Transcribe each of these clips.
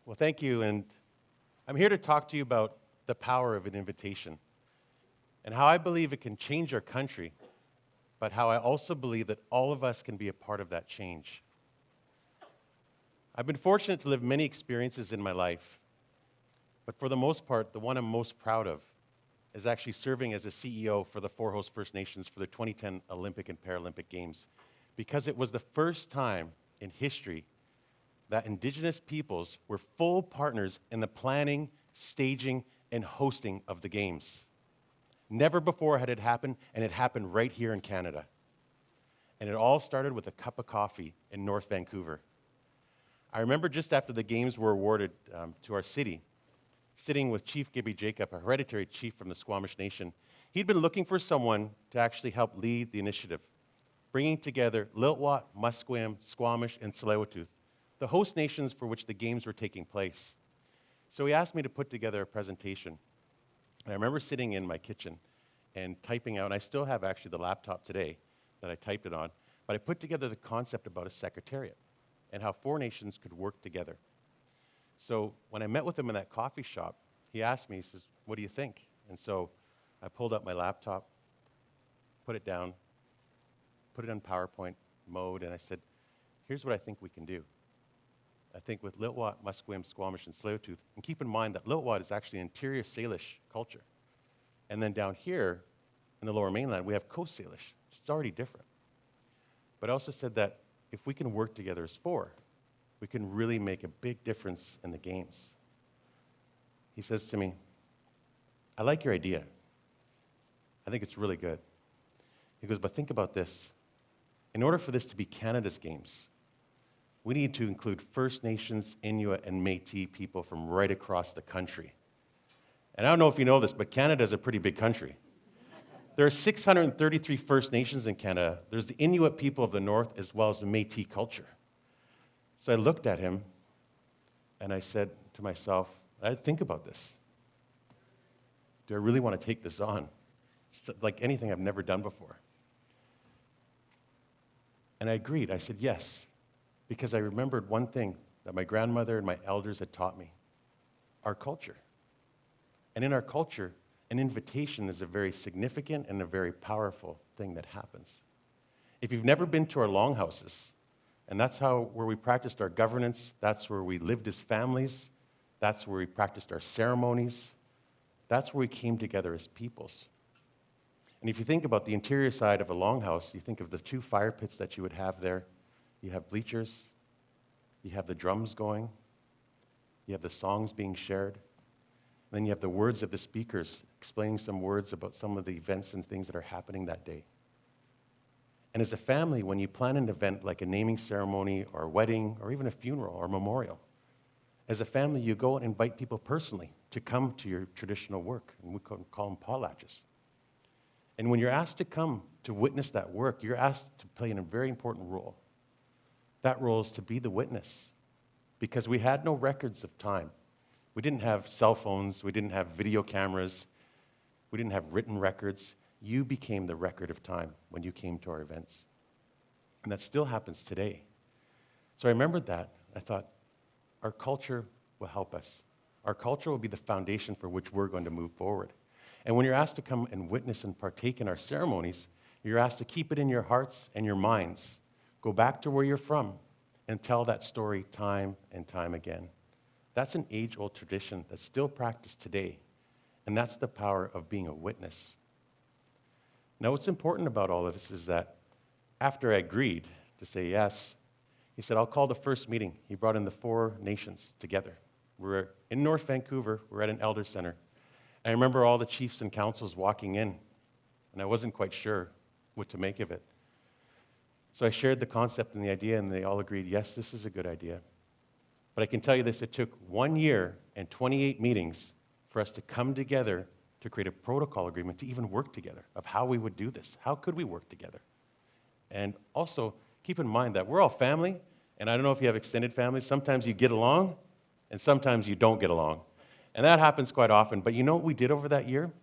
Well, thank you, and I'm here to talk to you about the power of an invitation and how I believe it can change our country, but how I also believe that all of us can be a part of that change. I've been fortunate to live many experiences in my life, but for the most part, the one I'm most proud of is actually serving as a CEO for the Four Host First Nations for the 2010 Olympic and Paralympic Games, because it was the first time in history that Indigenous peoples were full partners in the planning, staging, and hosting of the Games. Never before had it happened, and it happened right here in Canada. And it all started with a cup of coffee in North Vancouver. I remember just after the Games were awarded to our city, sitting with Chief Gibby Jacob, a hereditary chief from the Squamish Nation. He'd been looking for someone to actually help lead the initiative, bringing together Lil'wat, Musqueam, Squamish, and Tsleil-Waututh, the host nations for which the Games were taking place. So he asked me to put together a presentation. And I remember sitting in my kitchen and typing out, and I still have actually the laptop today that I typed it on, but I put together the concept about a secretariat and how four nations could work together. So when I met with him in that coffee shop, he asked me, he says, "What do you think?" And so I pulled up my laptop, put it down, put it in PowerPoint mode, and I said, "Here's what I think we can do. I think with Lil'wat, Musqueam, Squamish, and Tsleil-Waututh, and keep in mind that Lil'wat is actually an interior Salish culture. And then down here in the Lower Mainland, we have Coast Salish. It's already different. But I also said that if we can work together as four, we can really make a big difference in the Games." He says to me, "I like your idea. I think it's really good." He goes, "But think about this. In order for this to be Canada's Games, we need to include First Nations, Inuit, and Métis people from right across the country." And I don't know if you know this, but Canada is a pretty big country. There are 633 First Nations in Canada. There's the Inuit people of the north as well as the Métis culture. So I looked at him and I said to myself, I had to think about this. Do I really want to take this on? It's like anything I've never done before. And I agreed. I said yes, because I remembered one thing that my grandmother and my elders had taught me: our culture. And in our culture, an invitation is a very significant and a very powerful thing that happens. If you've never been to our longhouses, and that's where we practiced our governance, that's where we lived as families, that's where we practiced our ceremonies, that's where we came together as peoples. And if you think about the interior side of a longhouse, you think of the two fire pits that you would have there. You have bleachers, you have the drums going, you have the songs being shared, and then you have the words of the speakers explaining some words about some of the events and things that are happening that day. And as a family, when you plan an event like a naming ceremony or a wedding or even a funeral or a memorial, as a family, you go and invite people personally to come to your traditional work, and we call them potlatches. And when you're asked to come to witness that work, you're asked to play a very important role. That role is to be the witness, because we had no records of time. We didn't have cell phones, we didn't have video cameras, we didn't have written records. You became the record of time when you came to our events. And that still happens today. So I remembered that. I thought, our culture will help us. Our culture will be the foundation for which we're going to move forward. And when you're asked to come and witness and partake in our ceremonies, you're asked to keep it in your hearts and your minds. Go back to where you're from and tell that story time and time again. That's an age-old tradition that's still practiced today. And that's the power of being a witness. Now, what's important about all of this is that after I agreed to say yes, he said, "I'll call the first meeting." He brought in the four nations together. We're in North Vancouver. We're at an elder center. I remember all the chiefs and councils walking in, and I wasn't quite sure what to make of it. So I shared the concept and the idea, and they all agreed, yes, this is a good idea. But I can tell you this, it took 1 year and 28 meetings for us to come together to create a protocol agreement to even work together of how we would do this. How could we work together? And also, keep in mind that we're all family, and I don't know if you have extended families. Sometimes you get along, and sometimes you don't get along. And that happens quite often. But you know what we did over that year?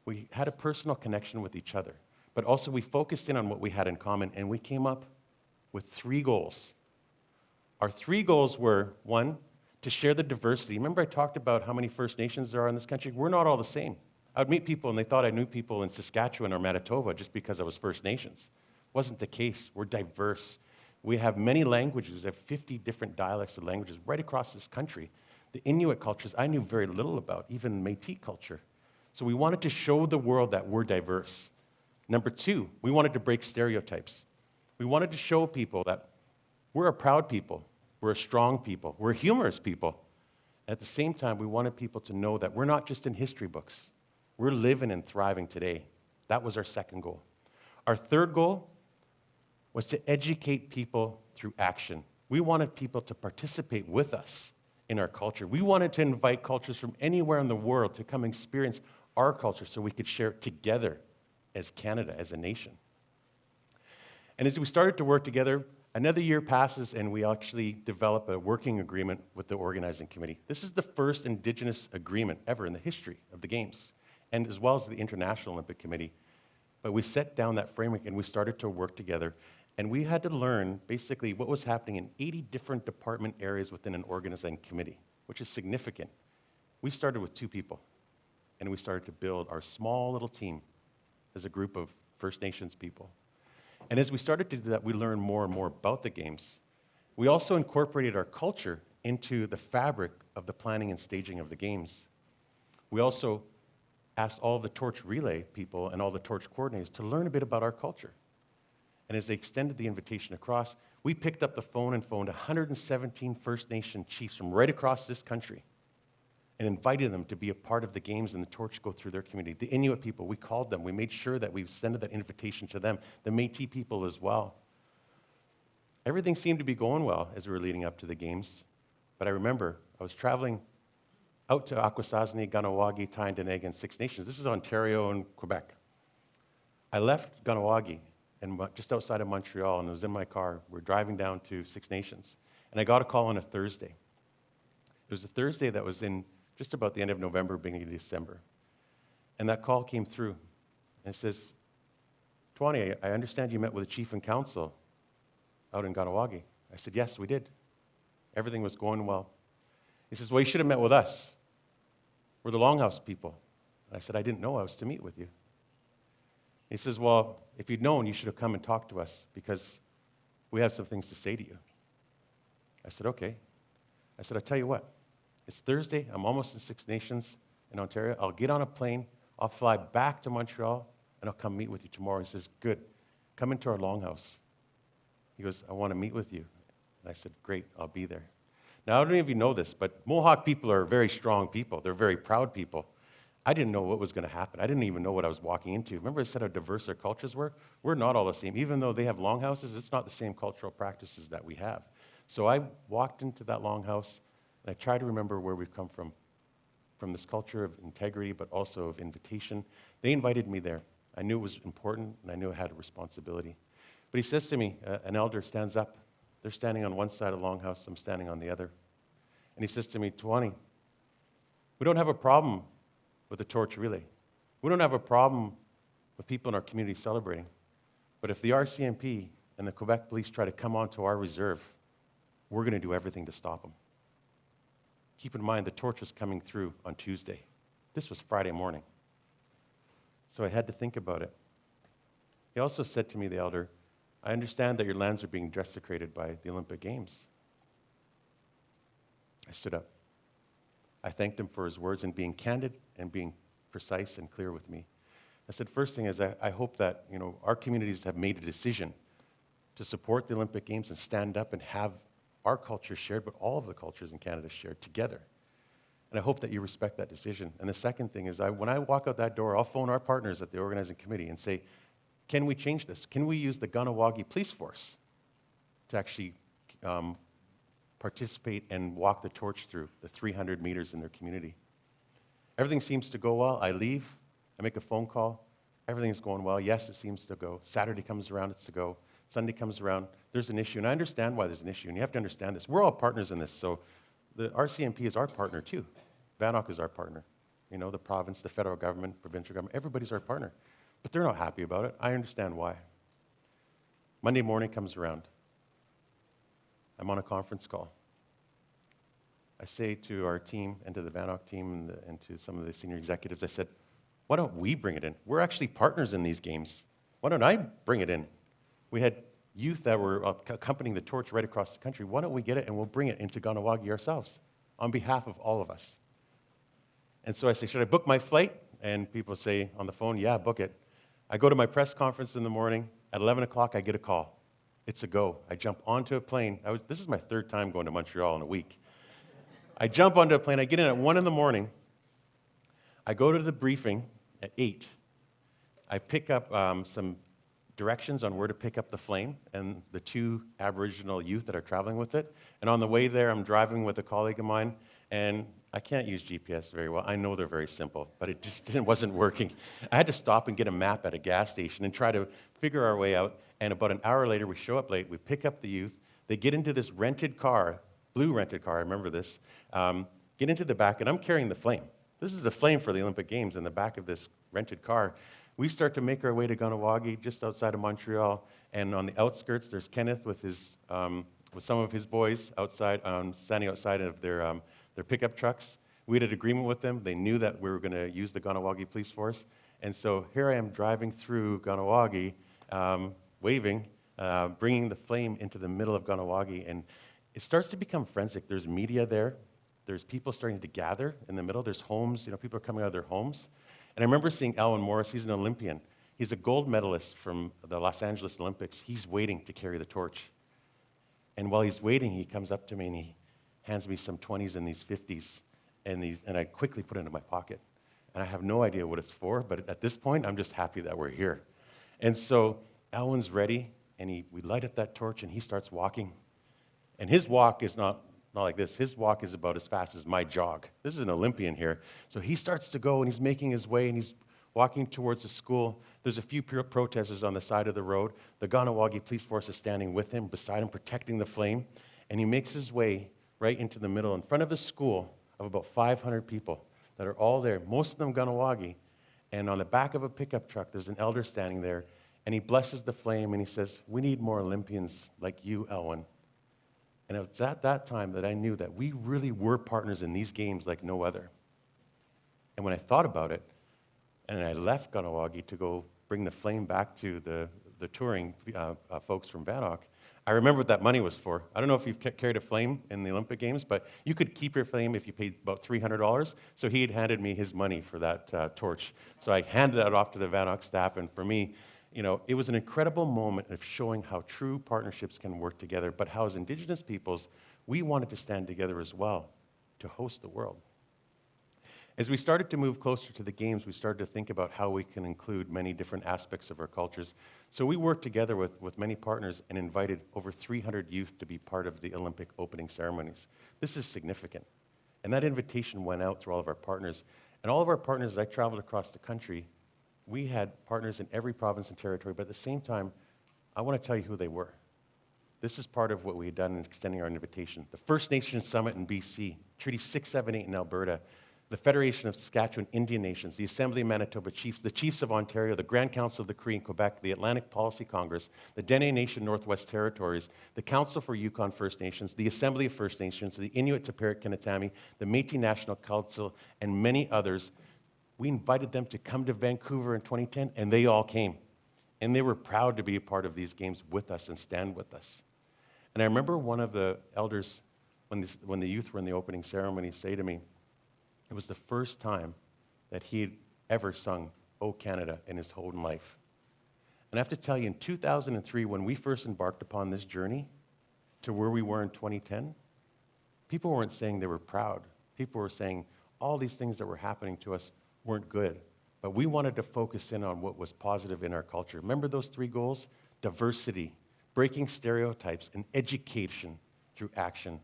We had a personal connection with each other. But also we focused in on what we had in common, and we came up with 3 goals. Our 3 goals were, 1, to share the diversity. Remember I talked about how many First Nations there are in this country? We're not all the same. I would meet people and they thought I knew people in Saskatchewan or Manitoba just because I was First Nations. Wasn't the case. We're diverse. We have many languages. We have 50 different dialects of languages right across this country. The Inuit cultures I knew very little about, even Métis culture. So we wanted to show the world that we're diverse. Number two, we wanted to break stereotypes. We wanted to show people that we're a proud people, we're a strong people, we're a humorous people. At the same time, we wanted people to know that we're not just in history books. We're living and thriving today. That was our second goal. Our third goal was to educate people through action. We wanted people to participate with us in our culture. We wanted to invite cultures from anywhere in the world to come experience our culture so we could share it together as Canada, as a nation. And as we started to work together, another year passes and we actually develop a working agreement with the organizing committee. This is the first Indigenous agreement ever in the history of the Games, and as well as the International Olympic Committee. But we set down that framework and we started to work together. And we had to learn basically what was happening in 80 different department areas within an organizing committee, which is significant. We started with 2 people, and we started to build our small little team as a group of First Nations people. And as we started to do that, we learned more and more about the Games. We also incorporated our culture into the fabric of the planning and staging of the Games. We also asked all the torch relay people and all the torch coordinators to learn a bit about our culture. And as they extended the invitation across, we picked up the phone and phoned 117 First Nation chiefs from right across this country and invited them to be a part of the Games and the torch go through their community. The Inuit people, we called them. We made sure that we sent that invitation to them. The Métis people as well. Everything seemed to be going well as we were leading up to the Games. But I remember I was traveling out to Akwesasne, Kahnawake, Tyendinaga, and Six Nations. This is Ontario and Quebec. I left Kahnawake and just outside of Montreal, and I was in my car. We're driving down to Six Nations, and I got a call on a Thursday. It was a Thursday that was in just about the end of November, beginning of December. And that call came through, and it says, Tewanee, I understand you met with a chief and council out in Kahnawake. I said, yes, we did. Everything was going well. He says, well, you should have met with us. We're the Longhouse people. And I said, I didn't know I was to meet with you. He says, well, if you'd known, you should have come and talked to us because we have some things to say to you. I said, okay. I said, I'll tell you what. It's Thursday. I'm almost in Six Nations in Ontario. I'll get on a plane. I'll fly back to Montreal, and I'll come meet with you tomorrow. He says, good. Come into our Longhouse. He goes, I want to meet with you. And I said, great. I'll be there. Now, I don't know if you know this, but Mohawk people are very strong people. They're very proud people. I didn't know what was going to happen. I didn't even know what I was walking into. Remember I said how diverse our cultures were? We're not all the same. Even though they have longhouses, it's not the same cultural practices that we have. So I walked into that longhouse, and I tried to remember where we've come from this culture of integrity, but also of invitation. They invited me there. I knew it was important, and I knew I had a responsibility. But he says to me, an elder stands up. They're standing on one side of the longhouse. I'm standing on the other. And he says to me, Tewanee, we don't have a problem with the torch relay. We don't have a problem with people in our community celebrating. But if the RCMP and the Quebec police try to come onto our reserve, we're going to do everything to stop them. Keep in mind, the torch was coming through on Tuesday. This was Friday morning. So I had to think about it. He also said to me, the elder, I understand that your lands are being desecrated by the Olympic Games. I stood up. I thanked him for his words and being candid and being precise and clear with me. I said, first thing is I hope that our communities have made a decision to support the Olympic Games and stand up and have our culture shared, but all of the cultures in Canada shared together. And I hope that you respect that decision. And the second thing is when I walk out that door, I'll phone our partners at the organizing committee and say, can we change this? Can we use the Kahnawake police force to actually participate and walk the torch through the 300 meters in their community? Everything seems to go well. I leave. I make a phone call. Everything's going well. Yes, it seems to go. Saturday comes around, it's to go. Sunday comes around, there's an issue. And I understand why there's an issue, and you have to understand this. We're all partners in this, so the RCMP is our partner too. VANOC is our partner. The province, the federal government, provincial government, everybody's our partner. But they're not happy about it. I understand why. Monday morning comes around. I'm on a conference call. I say to our team and to the Bannock team and to some of the senior executives, I said, why don't we bring it in? We're actually partners in these games. Why don't I bring it in? We had youth that were accompanying the torch right across the country. Why don't we get it and we'll bring it into Kahnawake ourselves on behalf of all of us? And so I say, should I book my flight? And people say on the phone, yeah, book it. I go to my press conference in the morning. At 11 o'clock, I get a call. It's a go. I jump onto a plane. This is my third time going to Montreal in a week. I jump onto a plane. I get in at 1 in the morning. I go to the briefing at 8. I pick up some directions on where to pick up the flame and the 2 Aboriginal youth that are traveling with it. And on the way there, I'm driving with a colleague of mine, and I can't use GPS very well. I know they're very simple, but it wasn't working. I had to stop and get a map at a gas station and try to figure our way out. And about an hour later, we show up late. We pick up the youth. They get into this rented car, blue rented car, I remember this, get into the back, and I'm carrying the flame. This is the flame for the Olympic Games in the back of this rented car. We start to make our way to Kahnawake, just outside of Montreal, and on the outskirts, there's Kenneth with some of his boys outside, standing outside of their pickup trucks. We had an agreement with them. They knew that we were going to use the Kahnawake Police Force, and so here I am driving through Kahnawake, waving, bringing the flame into the middle of Kahnawake, and it starts to become forensic. There's media there. There's people starting to gather in the middle. There's homes. People are coming out of their homes. And I remember seeing Alan Morris. He's an Olympian. He's a gold medalist from the Los Angeles Olympics. He's waiting to carry the torch. And while he's waiting, he comes up to me and he hands me some 20s and these 50s. And I quickly put it into my pocket. And I have no idea what it's for, but at this point, I'm just happy that we're here. And so Alan's ready, and we light up that torch, and he starts walking. And his walk is not like this. His walk is about as fast as my jog. This is an Olympian here. So he starts to go, and he's making his way, and he's walking towards the school. There's a few protesters on the side of the road. The Kahnawake Police Force is standing with him, beside him, protecting the flame. And he makes his way right into the middle, in front of the school of about 500 people that are all there, most of them Kahnawake. And on the back of a pickup truck, there's an elder standing there, and he blesses the flame, and he says, we need more Olympians like you, Elwyn. And it was at that time that I knew that we really were partners in these games like no other. And when I thought about it, and I left Kahnawake to go bring the flame back to the touring folks from Bannock, I remember what that money was for. I don't know if you've carried a flame in the Olympic Games, but you could keep your flame if you paid about $300. So he had handed me his money for that torch. So I handed that off to the Bannock staff, and for me, it was an incredible moment of showing how true partnerships can work together, but how as Indigenous peoples, we wanted to stand together as well to host the world. As we started to move closer to the Games, we started to think about how we can include many different aspects of our cultures. So we worked together with many partners and invited over 300 youth to be part of the Olympic Opening Ceremonies. This is significant. And that invitation went out to all of our partners. And all of our partners, as I traveled across the country, we had partners in every province and territory, but at the same time, I want to tell you who they were. This is part of what we had done in extending our invitation. The First Nations Summit in BC, Treaty 678 in Alberta, the Federation of Saskatchewan Indian Nations, the Assembly of Manitoba Chiefs, the Chiefs of Ontario, the Grand Council of the Cree in Quebec, the Atlantic Policy Congress, the Dene Nation Northwest Territories, the Council for Yukon First Nations, the Assembly of First Nations, the Inuit Tapiriq Kinitami, the Métis National Council, and many others. We invited them to come to Vancouver in 2010, and they all came. And they were proud to be a part of these games with us and stand with us. And I remember one of the elders, when the youth were in the opening ceremony, say to me, it was the first time that he had ever sung "O Canada" in his whole life. And I have to tell you, in 2003, when we first embarked upon this journey to where we were in 2010, people weren't saying they were proud. People were saying all these things that were happening to us weren't good. But we wanted to focus in on what was positive in our culture. Remember those 3 goals? Diversity, breaking stereotypes, and education through action.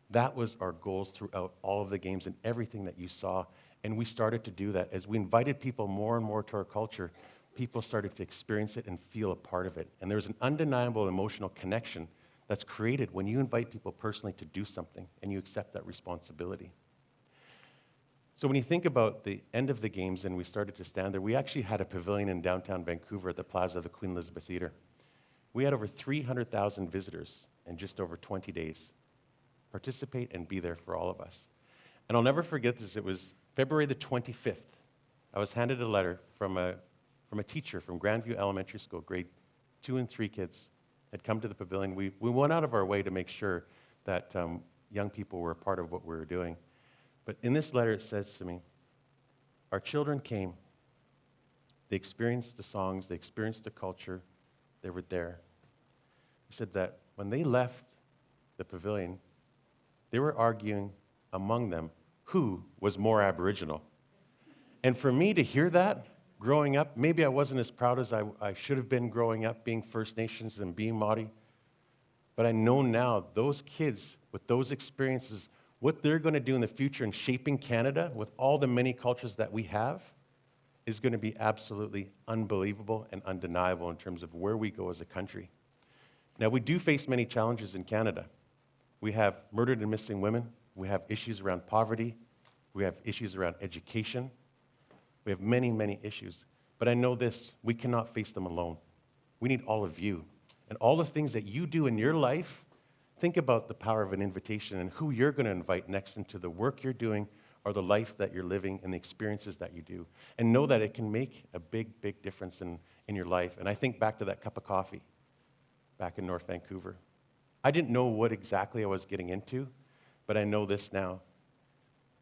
That was our goals throughout all of the games and everything that you saw. And we started to do that. As we invited people more and more to our culture, people started to experience it and feel a part of it. And there's an undeniable emotional connection that's created when you invite people personally to do something and you accept that responsibility. So when you think about the end of the games and we started to stand there, we actually had a pavilion in downtown Vancouver at the Plaza of the Queen Elizabeth Theatre. We had over 300,000 visitors in just over 20 days. participate and be there for all of us. And I'll never forget this. It was February the 25th. I was handed a letter from a teacher from Grandview Elementary School, grade 2 and 3 kids had come to the pavilion. We went out of our way to make sure that young people were a part of what we were doing. But in this letter, it says to me, our children came, they experienced the songs, they experienced the culture, they were there. He said that when they left the pavilion, they were arguing among them who was more Aboriginal. And for me to hear that, growing up, maybe I wasn't as proud as I should have been growing up, being First Nations and being Maori, but I know now those kids with those experiences, what they're going to do in the future in shaping Canada with all the many cultures that we have is going to be absolutely unbelievable and undeniable in terms of where we go as a country. Now, we do face many challenges in Canada. We have murdered and missing women. We have issues around poverty. We have issues around education. We have many, many issues. But I know this, we cannot face them alone. We need all of you. And all the things that you do in your life, think about the power of an invitation and who you're going to invite next into the work you're doing or the life that you're living and the experiences that you do. And know that it can make a big, big difference in your life. And I think back to that cup of coffee back in North Vancouver. I didn't know what exactly I was getting into, but I know this now.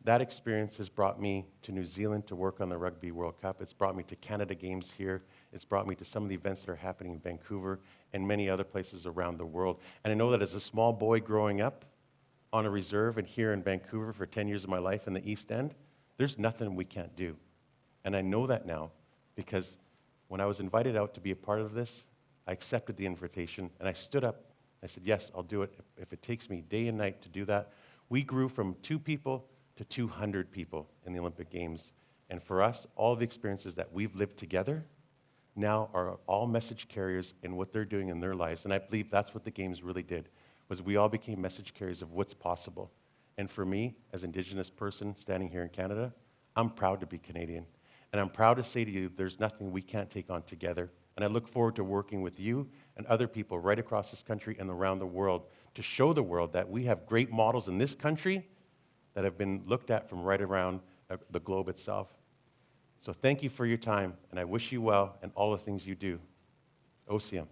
That experience has brought me to New Zealand to work on the Rugby World Cup. It's brought me to Canada Games here. It's brought me to some of the events that are happening in Vancouver and many other places around the world. And I know that as a small boy growing up on a reserve and here in Vancouver for 10 years of my life in the East End, there's nothing we can't do. And I know that now because when I was invited out to be a part of this, I accepted the invitation and I stood up. I said, yes, I'll do it if it takes me day and night to do that. We grew from 2 people to 200 people in the Olympic Games. And for us, all the experiences that we've lived together now are all message carriers in what they're doing in their lives. And I believe that's what the Games really did, was we all became message carriers of what's possible. And for me, as an Indigenous person standing here in Canada, I'm proud to be Canadian. And I'm proud to say to you, there's nothing we can't take on together. And I look forward to working with you and other people right across this country and around the world to show the world that we have great models in this country that have been looked at from right around the globe itself. So thank you for your time, and I wish you well in all the things you do. Osiam.